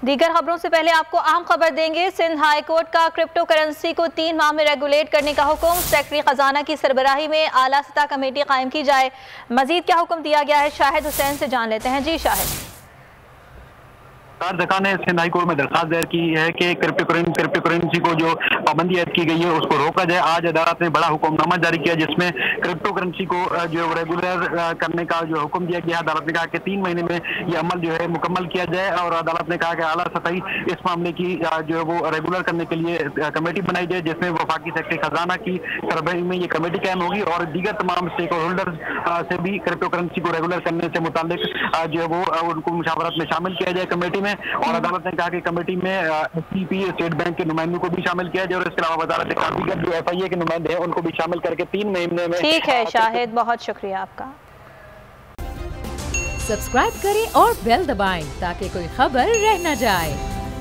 दीगर खबरों से पहले आपको अहम खबर देंगे। सिंध हाई कोर्ट का क्रिप्टो करेंसी को 3 माह में रेगुलेट करने का हुक्म। सेक्रेटरी खजाना की सरबराही में आला सतह कमेटी कायम की जाए। मजीद क्या हुक्म दिया गया है, शाहिद हुसैन से जान लेते हैं। जी शाहिद। सरकार ने सिंध हाई कोर्ट में दरखास्त दायर की है कि क्रिप्टो करेंसी को जो पाबंदी ऐड की गई है उसको रोका जाए। आज अदालत ने बड़ा हुक्मनामा जारी किया जिसमें क्रिप्टो करेंसी को जो रेगुलर करने का जो हुक्म दिया गया। अदालत ने कहा कि 3 महीने में ये अमल जो है मुकम्मल किया जाए और अदालत ने कहा कि आला सतही इस मामले की जो है वो रेगुलर करने के लिए कमेटी बनाई जाए जिसमें वफाकी सेक्रेटरी खजाना की सरबराही में ये कमेटी कायम होगी और दीगर तमाम स्टेक होल्डर्स से भी क्रिप्टो करेंसी को रेगुलर करने से मुतालिक जो है वो उनको मुशावरत में शामिल किया जाए कमेटी में। और अदालत ने कहा कि कमेटी में एससीपी स्टेट बैंक के नुमाइंदों को भी शामिल किया जाए और इसके अलावा अदालत ने कहा दीगर जो FIA के नुमाइंदे हैं उनको भी शामिल करके 3 महीने में। ठीक है शाहिद, बहुत शुक्रिया आपका। सब्सक्राइब करें और बेल दबाएं ताकि कोई खबर रह न जाए।